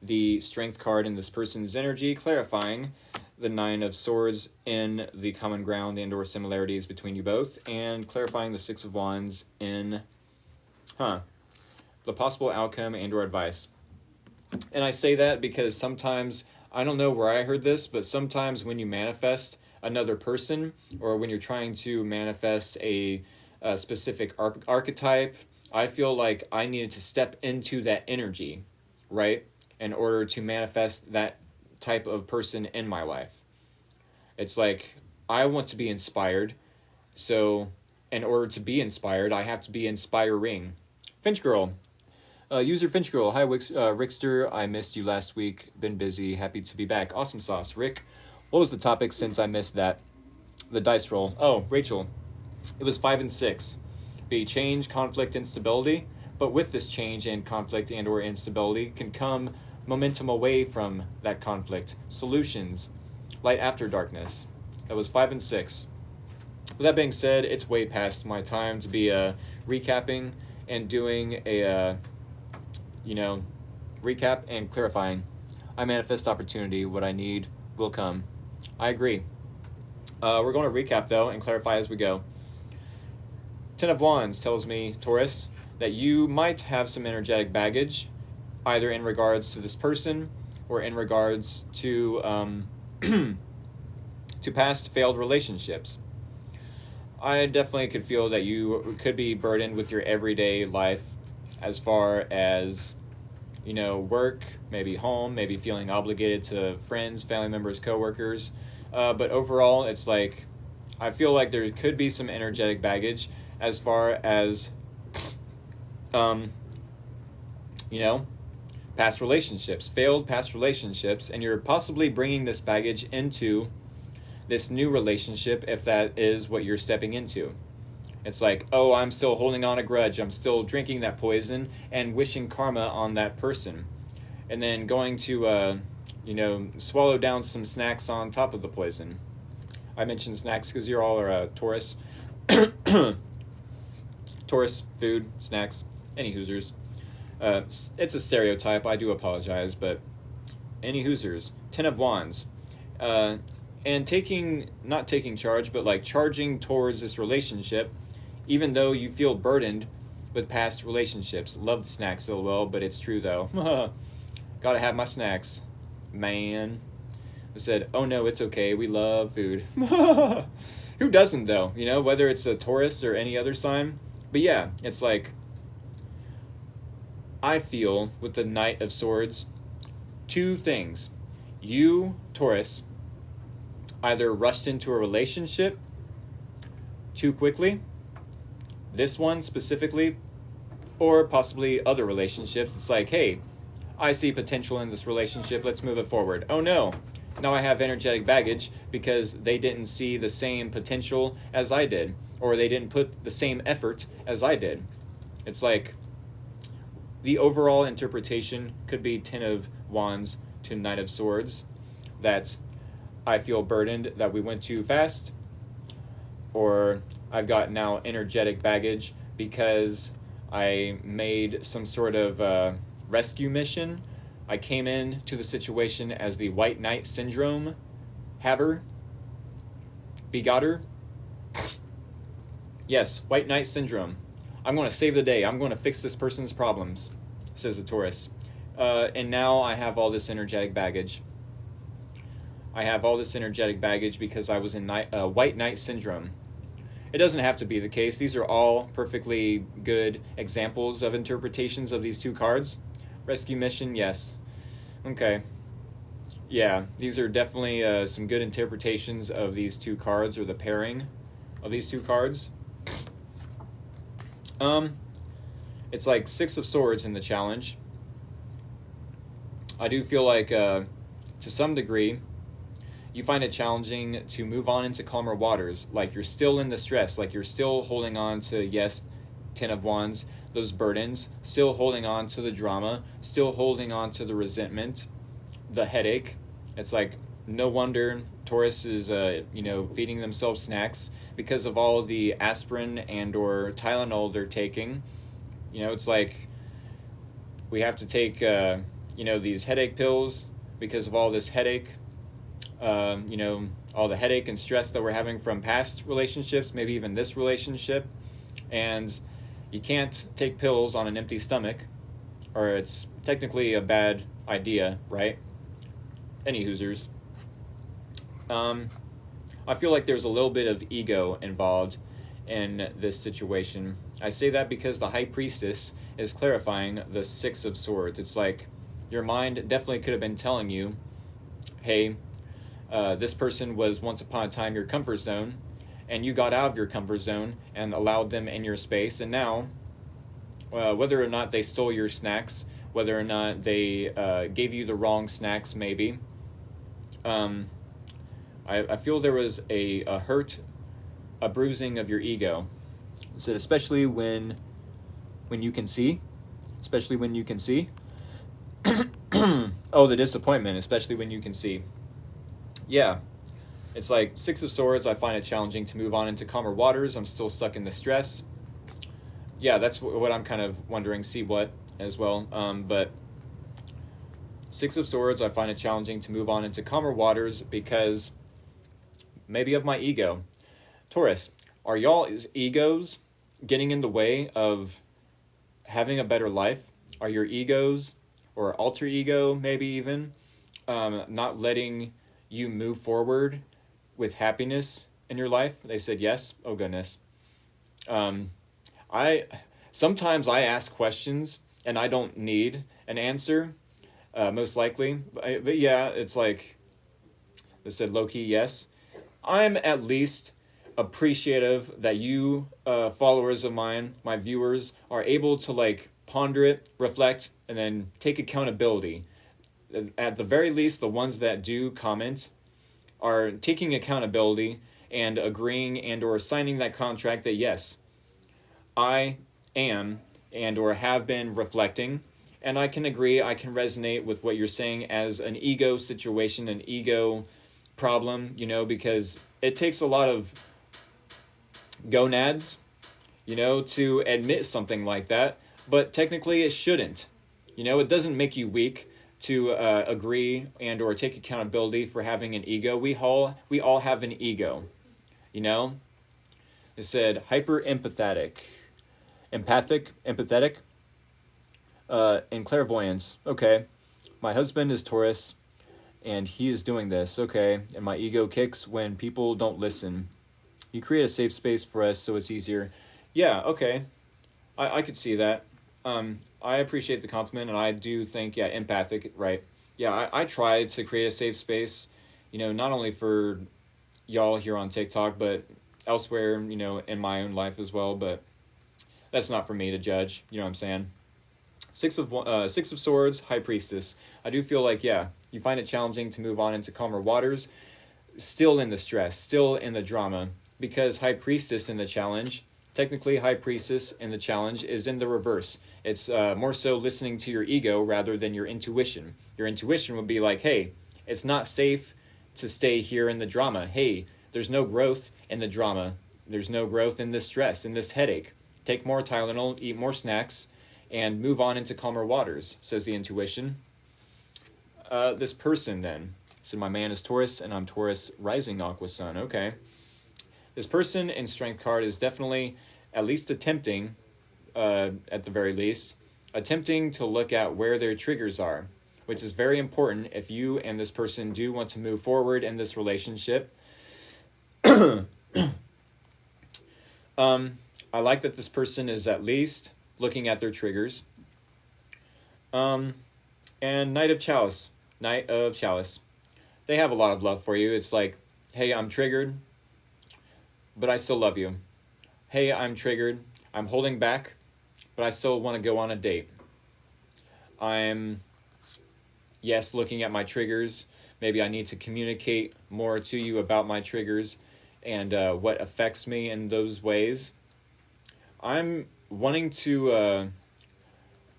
the Strength card in this person's energy, clarifying the 9 of Swords in the common ground and or similarities between you both, and clarifying the 6 of Wands in the possible outcome and or advice. And I say that because sometimes, I don't know where I heard this, but sometimes when you manifest another person, or when you're trying to manifest a specific archetype, I feel like I needed to step into that energy, right, in order to manifest that type of person in my life. It's like, I want to be inspired, so in order to be inspired, I have to be inspiring. Finch Girl, user Finch Girl, hi Rickster, I missed you last week, been busy, happy to be back. Awesome sauce. Rick, what was the topic since I missed that? The dice roll. Oh, Rachel. It was 5 and 6. Be change, conflict, instability. But with this change and conflict and or instability can come momentum away from that conflict. Solutions. Light after darkness. That was 5 and 6. With that being said, it's way past my time to be recapping and doing a recap and clarifying. I manifest opportunity. What I need will come. I agree. We're going to recap though and clarify as we go. Ten of Wands tells me, Taurus, that you might have some energetic baggage, either in regards to this person or in regards to to past failed relationships. I definitely could feel that you could be burdened with your everyday life as far as, work, maybe home, maybe feeling obligated to friends, family members, coworkers. But overall, it's like, I feel like there could be some energetic baggage as far as, past relationships, failed past relationships, and you're possibly bringing this baggage into this new relationship if that is what you're stepping into. It's like, oh, I'm still holding on a grudge. I'm still drinking that poison and wishing karma on that person. And then going to, swallow down some snacks on top of the poison. I mentioned snacks because you all are Taurus. Taurus, food, snacks, any Hoosers. It's a stereotype. I do apologize, but any Hoosers. Ten of Wands. And not taking charge, but like charging towards this relationship, even though you feel burdened with past relationships. Love the snacks, lol, but it's true though. Gotta have my snacks, man. I said, oh no, it's okay. We love food. Who doesn't though? Whether it's a Taurus or any other sign. But yeah, it's like, I feel with the Knight of Swords, two things. You, Taurus, either rushed into a relationship too quickly, this one specifically, or possibly other relationships. It's like, hey, I see potential in this relationship, let's move it forward. Oh no, now I have energetic baggage because they didn't see the same potential as I did, or they didn't put the same effort as I did. It's like, the overall interpretation could be Ten of Wands to Knight of Swords, that I feel burdened that we went too fast, or I've got now energetic baggage because I made some sort of rescue mission. I came in to the situation as the White Knight Syndrome haver, begotter. Yes, White Knight Syndrome. I'm going to save the day. I'm going to fix this person's problems, says the Taurus. And now I have all this energetic baggage. I have all this energetic baggage because I was in White Knight Syndrome. It doesn't have to be the case. These are all perfectly good examples of interpretations of these two cards. Rescue mission, yes. Okay. Yeah, these are definitely some good interpretations of these two cards, or the pairing of these two cards. It's like Six of Swords in the challenge. I do feel like, to some degree, you find it challenging to move on into calmer waters. Like you're still in the stress, like you're still holding on to, yes, Ten of Wands, those burdens, still holding on to the drama, still holding on to the resentment, the headache. It's like, no wonder Taurus is, feeding themselves snacks because of all the aspirin and or Tylenol they're taking. It's like, we have to take, these headache pills because of all this headache. All the headache and stress that we're having from past relationships, maybe even this relationship. And you can't take pills on an empty stomach, or it's technically a bad idea, right? Any Hoosers. I feel like there's a little bit of ego involved in this situation. I say that because the High Priestess is clarifying the Six of Swords. It's like, your mind definitely could have been telling you, hey, this person was once upon a time your comfort zone, and you got out of your comfort zone and allowed them in your space, and now, whether or not they stole your snacks, whether or not they gave you the wrong snacks maybe, I feel there was a hurt, a bruising of your ego. So especially when you can see, oh, the disappointment, especially when you can see. Yeah, It's like Six of Swords, I find it challenging to move on into calmer waters. I'm still stuck in the stress. Yeah, that's what I'm kind of wondering. See what as well. But Six of Swords, I find it challenging to move on into calmer waters because maybe of my ego. Taurus, are y'all's egos getting in the way of having a better life? Are your egos or alter ego maybe even not letting you move forward with happiness in your life? They said yes. Oh goodness. I sometimes I ask questions and I don't need an answer. Most likely, but yeah, it's like they said low key yes. I'm at least appreciative that you followers of mine, my viewers, are able to like ponder it, reflect, and then take accountability. At the very least, the ones that do comment are taking accountability and agreeing and or signing that contract that yes, I am and or have been reflecting, and I can agree, I can resonate with what you're saying as an ego situation, an ego problem, because it takes a lot of gonads, to admit something like that, but technically it shouldn't. It doesn't make you weak to agree and or take accountability for having an ego. We all have an ego, It said hyper empathetic, empathetic, and clairvoyance. Okay, my husband is Taurus, and he is doing this. Okay, and my ego kicks when people don't listen. You create a safe space for us so it's easier. Yeah, okay. I could see that. I appreciate the compliment, and I do think, yeah, empathic, right? Yeah, I try to create a safe space, not only for y'all here on TikTok, but elsewhere, in my own life as well. But that's not for me to judge. You know what I'm saying? Six of Swords, High Priestess. I do feel like, yeah, you find it challenging to move on into calmer waters, still in the stress, still in the drama, because High Priestess in the challenge, technically High Priestess in the challenge is in the reverse. It's more so listening to your ego rather than your intuition. Your intuition would be like, hey, it's not safe to stay here in the drama. Hey, there's no growth in the drama. There's no growth in this stress, in this headache. Take more Tylenol, eat more snacks, and move on into calmer waters, says the intuition. This person then. So my man is Taurus, and I'm Taurus rising Aqua Sun. Okay. This person in Strength card is definitely at least attempting, at the very least, attempting to look at where their triggers are, which is very important if you and this person do want to move forward in this relationship. I like that this person is at least looking at their triggers. And Knight of Chalice. They have a lot of love for you. It's like, hey, I'm triggered, but I still love you. Hey, I'm triggered. I'm holding back, but I still want to go on a date. I'm, yes, looking at my triggers. Maybe I need to communicate more to you about my triggers and what affects me in those ways. I'm wanting to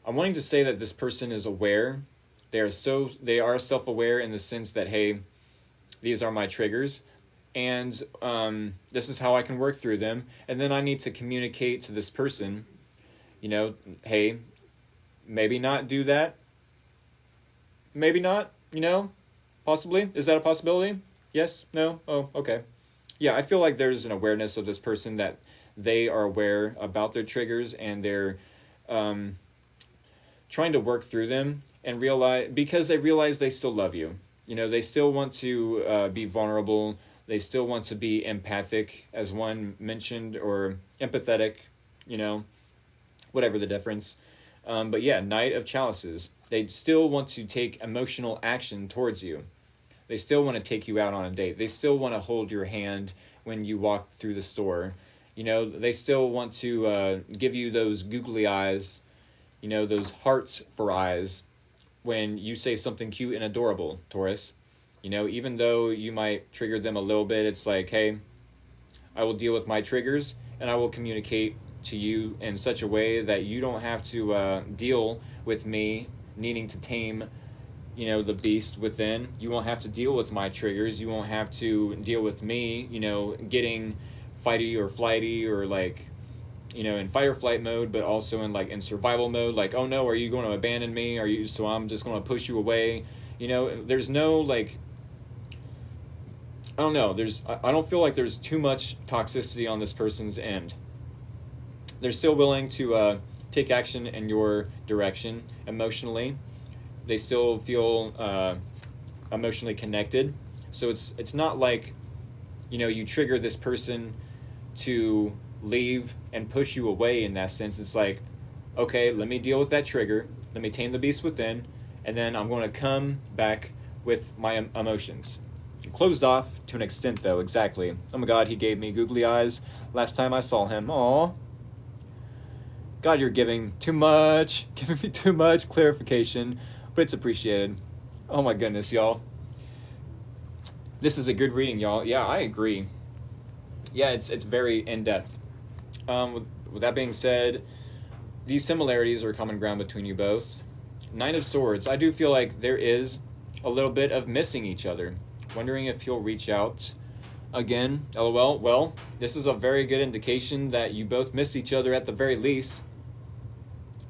say that this person is aware. They are self-aware in the sense that, hey, these are my triggers, and this is how I can work through them. And then I need to communicate to this person, hey, maybe not do that. Maybe not, possibly. Is that a possibility? Yes? No? Oh, okay. Yeah, I feel like there's an awareness of this person that they are aware about their triggers, and they're trying to work through them and because they realize they still love you. They still want to be vulnerable. They still want to be empathic, as one mentioned, or empathetic, whatever the difference. But yeah, Knight of Chalices. They still want to take emotional action towards you. They still want to take you out on a date. They still want to hold your hand when you walk through the store. They still want to give you those googly eyes, those hearts for eyes when you say something cute and adorable, Taurus. Even though you might trigger them a little bit, it's like, hey, I will deal with my triggers and I will communicate to you in such a way that you don't have to deal with me needing to tame the beast within. You won't have to deal with my triggers. You won't have to deal with me, getting fighty or flighty, or like, in fight or flight mode, but also in survival mode. Like, oh no, are you going to abandon me? So I'm just going to push you away. There's no like, I don't know. I don't feel like there's too much toxicity on this person's end. They're still willing to take action in your direction emotionally. They still feel emotionally connected. So it's not like, you trigger this person to leave and push you away in that sense. It's like, okay, let me deal with that trigger. Let me tame the beast within, and then I'm going to come back with my emotions. Closed off to an extent, though, exactly. Oh my God, he gave me googly eyes last time I saw him. Aw. God, you're giving me too much clarification, but it's appreciated. Oh my goodness, y'all. This is a good reading, y'all. Yeah, I agree. Yeah, it's very in-depth. With that being said, these similarities are common ground between you both. Nine of Swords. I do feel like there is a little bit of missing each other. Wondering if he'll reach out again. LOL. Well, this is a very good indication that you both miss each other at the very least.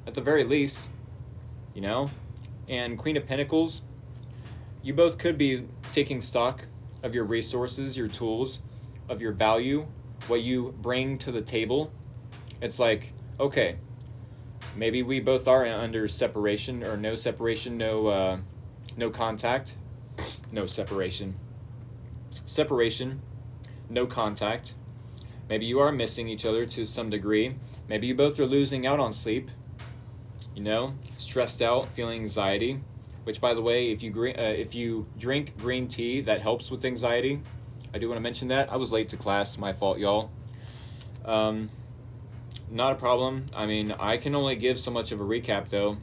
At the very least, And Queen of Pentacles. You both could be taking stock of your resources, your tools, of your value, what you bring to the table. It's like, okay, maybe we both are under separation, or no separation, no contact, no separation. Separation, no contact. Maybe you are missing each other to some degree. Maybe you both are losing out on sleep, stressed out, feeling anxiety, which, by the way, if you drink green tea, that helps with anxiety. I do want to mention that. I was late to class. My fault, y'all. Not a problem. I mean, I can only give so much of a recap, though.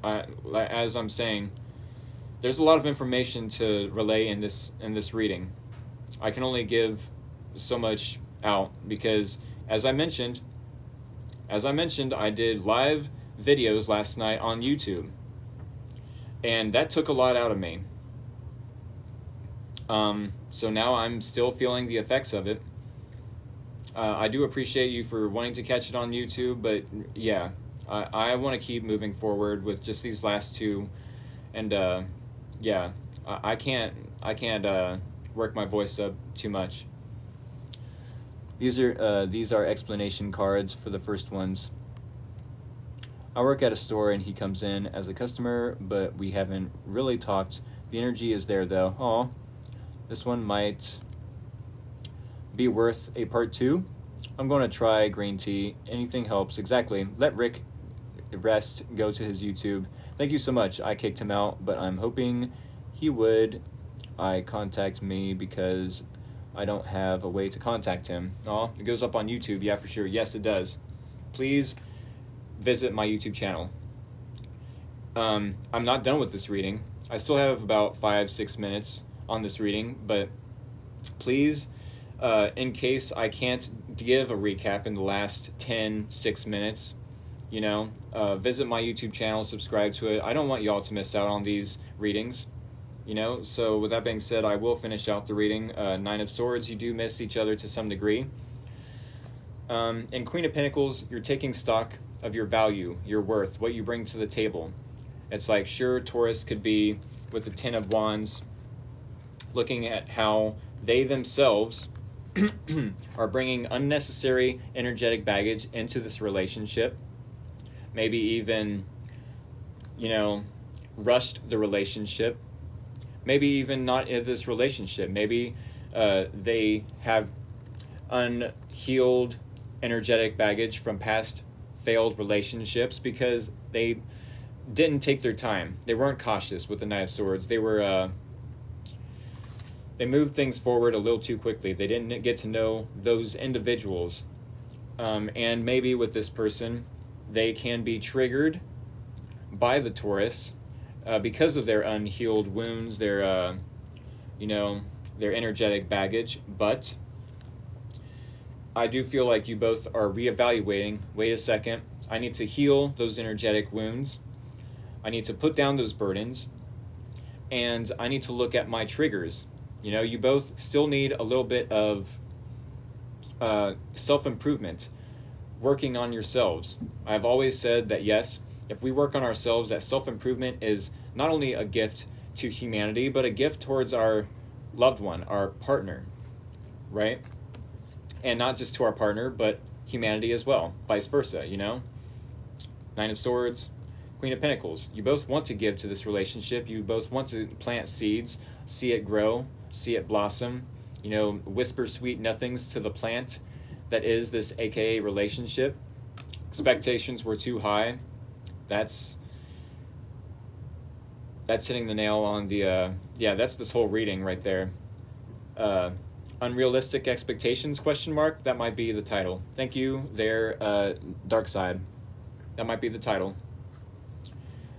As I'm saying, there's a lot of information to relay in this reading. I can only give so much out because, as I mentioned, I did live videos last night on YouTube, and that took a lot out of me. So now I'm still feeling the effects of it. I do appreciate you for wanting to catch it on YouTube, but yeah, I want to keep moving forward with just these last two, and yeah, I can't work my voice up too much. These are explanation cards for the first ones. I work at a store and he comes in as a customer, but we haven't really talked. The energy is there though. Aw. This one might be worth a part 2. I'm going to try green tea. Anything helps. Exactly. Let Rick rest. Go to his YouTube. Thank you so much. I kicked him out, but I'm hoping he would contact me because I don't have a way to contact him. Oh, it goes up on YouTube. Yeah, for sure. Yes, it does. Please visit my YouTube channel. I'm not done with this reading. I still have about 5-6 minutes on this reading, but please, in case I can't give a recap in the last 6 minutes, visit my YouTube channel, subscribe to it. I don't want y'all to miss out on these readings, So with that being said, I will finish out the reading. Nine of Swords, you do miss each other to some degree. And Queen of Pentacles, you're taking stock of your value, your worth, what you bring to the table. It's like, sure, Taurus could be with the Ten of Wands, looking at how they themselves are bringing unnecessary energetic baggage into this relationship. Maybe even, rushed the relationship. Maybe even not in this relationship. Maybe they have unhealed energetic baggage from past failed relationships because they didn't take their time. They weren't cautious with the Knight of Swords. They moved things forward a little too quickly. They didn't get to know those individuals. And maybe with this person, they can be triggered by the Taurus because of their unhealed wounds, their energetic baggage. But I do feel like you both are reevaluating. Wait a second. I need to heal those energetic wounds. I need to put down those burdens, and I need to look at my triggers. You both still need a little bit of self improvement, working on yourselves. I've always said that yes, if we work on ourselves, that self improvement is not only a gift to humanity, but a gift towards our loved one, our partner, right? And not just to our partner, but humanity as well, vice versa, Nine of Swords, Queen of Pentacles. You both want to give to this relationship. You both want to plant seeds, see it grow, see it blossom, whisper sweet nothings to the plant that is this AKA relationship. Expectations were too high. That's hitting the nail on the, that's this whole reading right there. Unrealistic expectations, question mark, that might be the title. Thank you there, Dark Side. That might be the title.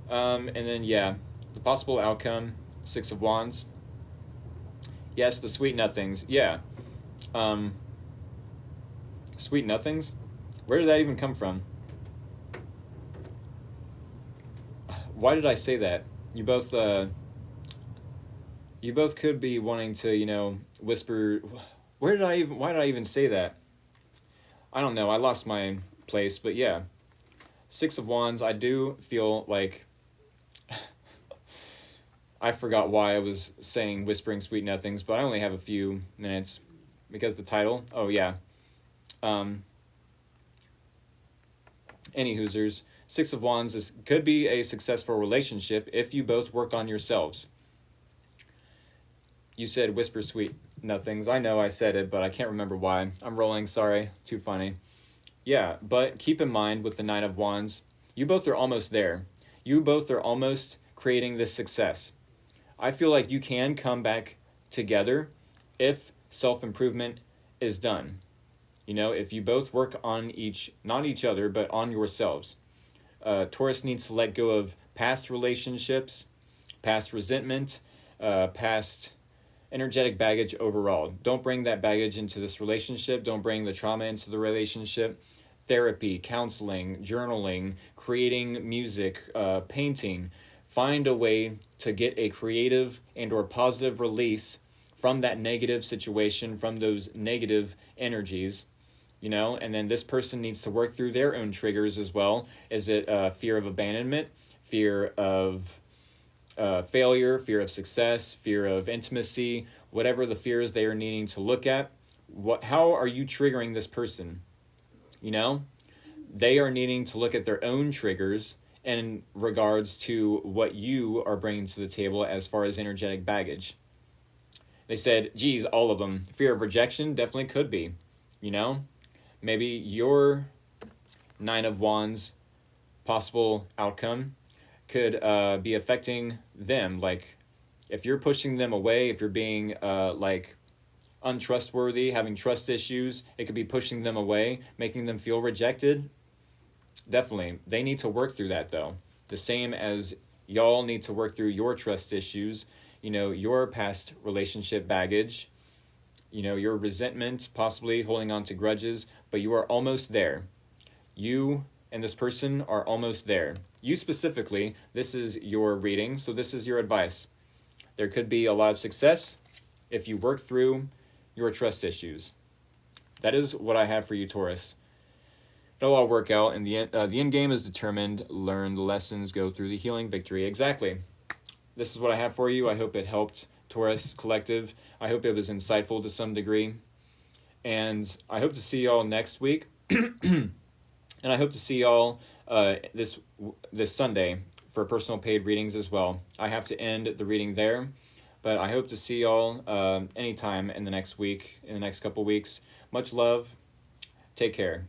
And then, the possible outcome, Six of Wands. Yes, the sweet nothings. Yeah. Sweet nothings? Where did that even come from? Why did I say that? You both could be wanting to, whisper. Why did I even say that? I don't know. I lost my place, but yeah. Six of Wands, I do feel like I forgot why I was saying whispering sweet nothings, but I only have a few minutes because the title. Oh yeah. Any hoosers. Six of Wands could be a successful relationship if you both work on yourselves. You said whisper sweet nothings. I know I said it, but I can't remember why. I'm rolling, sorry. Too funny. Yeah, but keep in mind with the Nine of Wands, you both are almost there. You both are almost creating this success. I feel like you can come back together if self-improvement is done. If you both work on not each other, but on yourselves. Taurus needs to let go of past relationships, past resentment, past energetic baggage overall. Don't bring that baggage into this relationship. Don't bring the trauma into the relationship. Therapy, counseling, journaling, creating music, painting. Find a way to get a creative and or positive release from that negative situation, from those negative energies, and then this person needs to work through their own triggers as well. Is it fear of abandonment, fear of failure, fear of success, fear of intimacy, whatever the fears they are needing to look at? How are you triggering this person? They are needing to look at their own triggers in regards to what you are bringing to the table as far as energetic baggage. They said, geez, all of them. Fear of rejection definitely could be, Maybe your Nine of Wands possible outcome could be affecting them. Like, if you're pushing them away, if you're being untrustworthy, having trust issues, it could be pushing them away, making them feel rejected. Definitely. They need to work through that, though. The same as y'all need to work through your trust issues, your past relationship baggage, your resentment, possibly holding on to grudges, but you are almost there. You and this person are almost there. You specifically, this is your reading, so this is your advice. There could be a lot of success if you work through your trust issues. That is what I have for you, Taurus. It'll all work out, and the end game is determined. Learn the lessons, go through the healing victory. Exactly. This is what I have for you. I hope it helped, Taurus Collective. I hope it was insightful to some degree. And I hope to see y'all next week. And I hope to see y'all this Sunday for personal paid readings as well. I have to end the reading there, but I hope to see y'all anytime in the next week, in the next couple weeks. Much love. Take care.